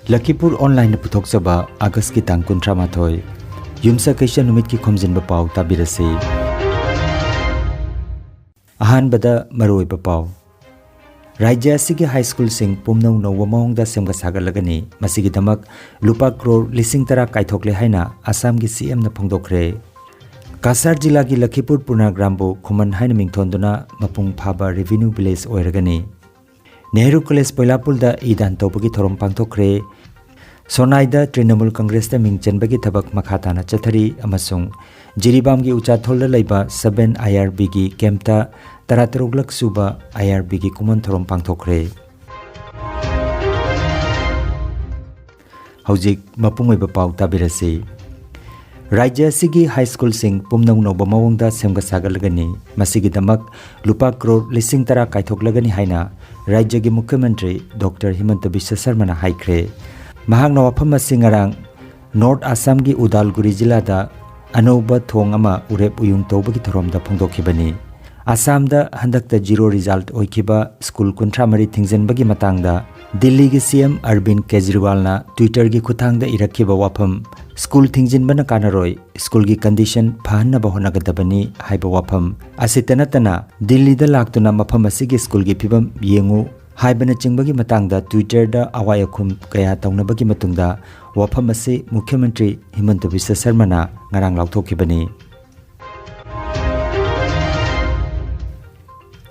Lakhipuronline puthokchaba August ki tang 13 Yumsa kaisa numit ki Khomjinba Pao tabirase Ahanbada maroiba Pao Rajya asigi high school sing pumnau nowa mawngda semga sagalagani masigi damak lupa crore lising tara kaithokle haina Assam gi CM na phongdokre Kasar jila gi Lakhipur Purnagram Khuman haina mingthonduna mapung phaba revenue village oiragani Nehru College Poilapulda idan topagi thorom pangthokre Sonaida Trinamool Congress da mingchenbagi thabak makhatana chathari amasung Jiribam gi uchathol laiba 7 IRB gi kemta taratroglak suba IRB gi kuman thorom pangthokre Hojik mapungoi ba pau tabirase Rajya sigi high school sing pumnau no bamawngda semga sagalagani masigi damak lupa crore lising tara kaithoklagani haina Rajya gi Mukhyamantri Dr. Himanta Biswa Sarma na haikre mahakna wafam singarang North Assam gi Udalguri jila da anoba thong ama urep uyung tobagi thoromda phongdokhibani Assam da handakta zero result oikiba school kuntramari thingjenbagi matangda Delhi gi CM Arvind Kejriwal na Twitter gi khuthangda irakhiba wafam school thingjinbana kanaroi school gi condition phanna bahonagadabani haiba wafam asitana Delhi da laktuna mafam asigi school gi phibam yengu haibana chingbagi matangda Twitter da awayakhum kaya taunabagi matungda wafam ase Mukhyamantri Himanta Biswa Sarma na ngarang laukthokibani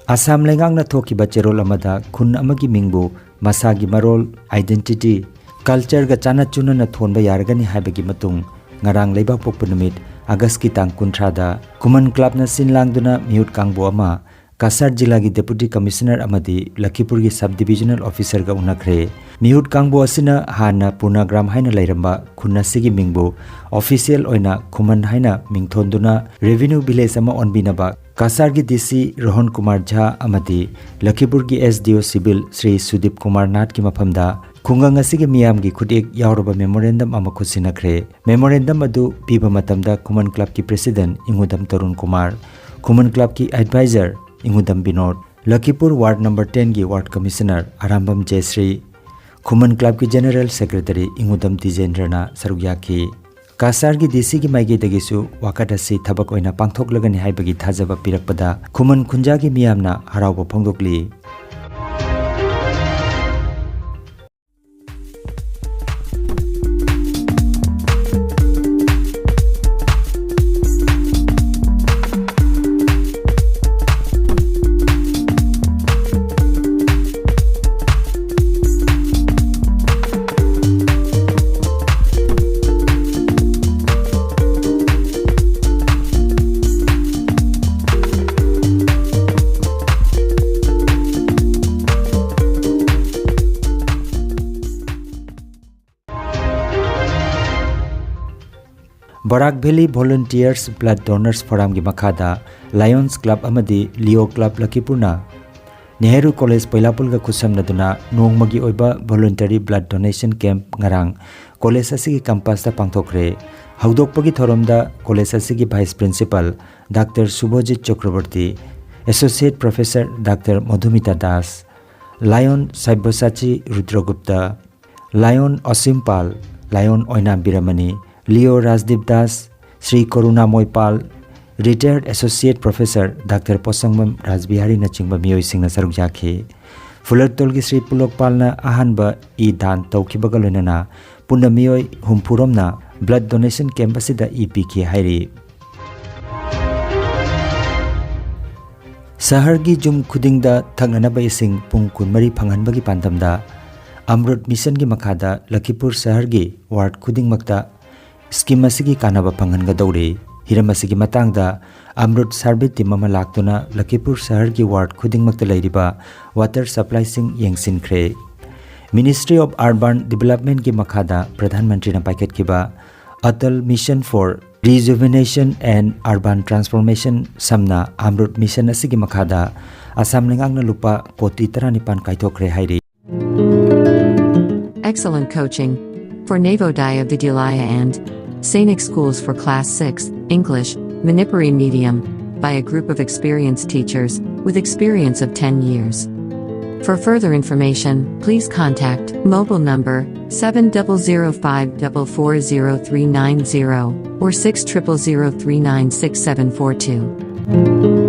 Assam lengang na thokiba cherol amada khun amagi mingbu masagi marol identity culture ga chana chuna na thonba yargani haibagi matung ngarang leibak pokpu numit August ki tang 13 da Kuman Club na sinlangduna miut kangbo ama Kasar jila gi Deputy Commissioner amadi Lakhipur gi Sub-Divisional Officer ga unakre miut kangbo asina hana Purnagram haina lairamba khunna sigi mingbu official oina Kuman haina mingthonduna revenue village ama onbinaba Kasar gi DC Rohan Kumar Jha amadi Lakhipur gi SDO Civil Sri Sudip Kumar Nath ki maphamda khungang asigi miyam gi khudek yawraba memorandum ama khusinakre memorandum adu piba matamda Kuman Club ki President Ingudam Tarun Kumar Kuman Club ki Advisor Ingudam Binod Lakhipur Ward number 10 gi Ward Commissioner Arambam Jayasri Kuman Club ki General Secretary Ingudam Tijendrana Sarugyaki Kasar gi DC gi maigi dagisu wakadasi thabak oina pangthoklagani haibagi thajaba pirakpada Kuman khunja gi miyamna harauba phongdokli Barak Valley Volunteers Blood Donors Forum gi makhada Lions Club amadi Leo Club Lakhipurna Nehru College Poilapul ga khusamnaduna nongmagi oiba voluntary blood donation camp ngarang college asigi campus ta pangthokre haudokpagi thoromda college asigi vice principal Dr. Subhajit Chakraborty associate professor Dr. Madhumita Das Lion Saibyasachi Rudragupta Lion Asimpal Lion Oina Biramani Leo Rajdeep Das, Sri Karuna Moipal, Retired Associate Professor Dr. Posangmam Rajbihari Nachingba Miyoi Singna Sarugyaki, Fulartolgi Sri Pulokpal na ahanba I dan tawkibaga loinana punna miyoi humpuromna blood donation camp asida EPK hairi. Sahargi jum khudingda thanganaba ising pung kunmari phanganbagi pandamda Amrut Mission gi makhada Lakhipur Sahargi ward khuding makta Scheme asigi kanaba panganga dauri hiram asigi matangda Amrut Survey team ama laktuna Lakhipur Sahar ki ward khudingmakta lairiba water supply sing yengsinkre Ministry of Urban Development ki makhada Pradhan Mantri na paket kiba Atal Mission for Rejuvenation and Urban Transformation samna Amrut Mission asigi makhada Assam lengangna lupa koti 19 kaithokre hairi Excellent coaching for Navodaya Vidyalaya and Sainik schools for Class 6, English, Manipuri medium, by a group of experienced teachers, with experience of 10 years. For further information, please contact mobile number 7005440390 or 6000396742.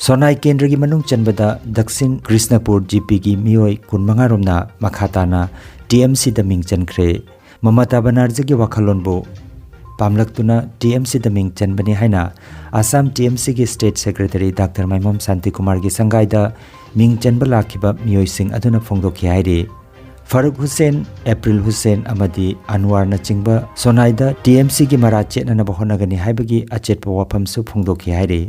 Sonai Kendra gi manung chanbada Daksin Krishnapur GP gi mioi kunmanga romna makhatana TMC da ming chankre Mamata Banerjee gi wakhalonbo pamlaktuna TMC da ming chanbani haina Assam TMC gi State Secretary Dr. Maimom Santi Kumar gi sangai da ming chanba lakhiba mioi sing aduna phongdokhi haire Farooq Hussain April Hussain amadi Anwar na chingba Sonai da TMC gi mara chetna bahonagani haibagi achetpa wafam su phongdokhi haire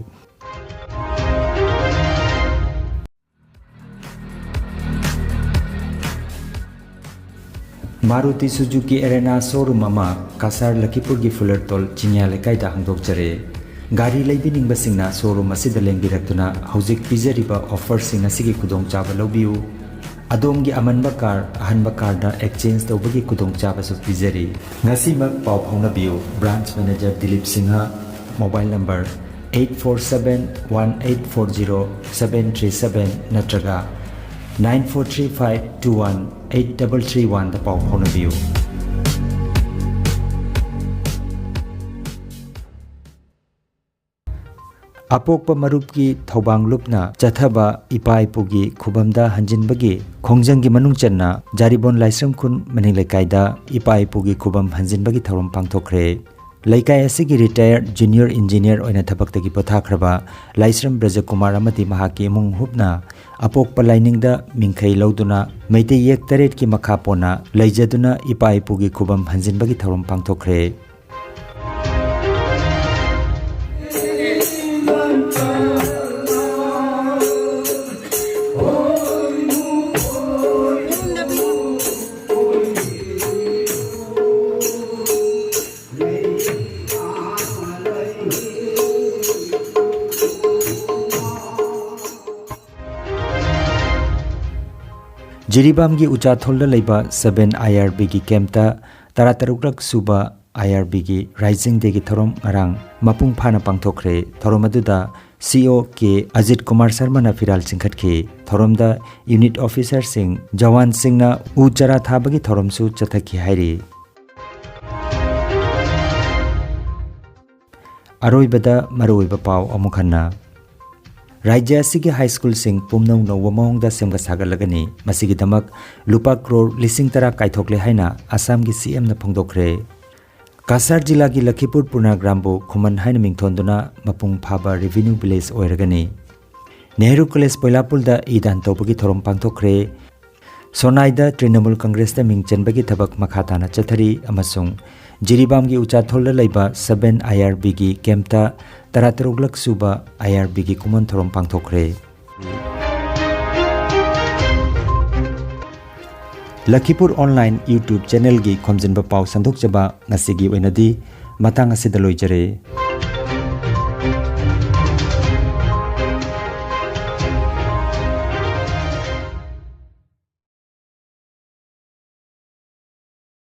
Maruti Suzuki Arena showroom ama Kasar Lakhipur gi Fulertol Chinya lekai da hangdok jare gari leibining basingna showroom asida lengbirakuna hojik pijariba offer sing asigi kudong chaba lobiu adom gi amanba car ahanba car da exchange tawbagi kudong chaba su pijari ngasi mak paw phawna biu branch manager Dilip Singha mobile number 8471840737 natraga 9435218331 da paw phawna biu Apokpa marupki thobang lupna chathaba ipaipugi khubamda hanjinbagi khongjanggi manung channa jaribon laisram khun manilekaida ipaipugi khubam hanjinbagi thorom pangthokre laikai asigi retired junior engineer oina thabaktagi pothakraba laisram Brajakumar amati mahaki mung hupna apokpa lainingda mingkhai loduna meite yek taret ki makhapona leijaduna ipaipugi khubam hanjinbagi thorom pangthokre Jiribam gi Uchatholda leiba 7 IRB gi kemta taratarukrak suba IRB gi Rising Day gi thorom ngarang mapung phana pangthokre thorom aduda CO ke Ajit Kumar Sharma na firal singkhatke thoromda unit officer sing jawan sing na uchara thabagi thorom su chathaki hairi aroibada maroiba paw amukhanna Rajya asigi high school sing pumnau nowa maungda semga sagalagani masigi damak lupa crore lising tara kaithokle haina Assam gi CM na phongdokre Kasar jila gi Lakhipur Purna Grambo Khuman haina mingthonduna mapung phaba revenue village oiragani Nehru College Poilapul da idan tobagi thorom pangthokre Sonai da Trinamool Congress da mingchenbagi thabak makhatana chathari amasung Jiribam gi Uchatholda leiba 7 IRB gi kemta taratarulak suba IRB gi kumon thorom pangthokre Lakhipur Online YouTube channel gi Khomjinba Pao sandok jaba ngasigi oinadi matang asida loijare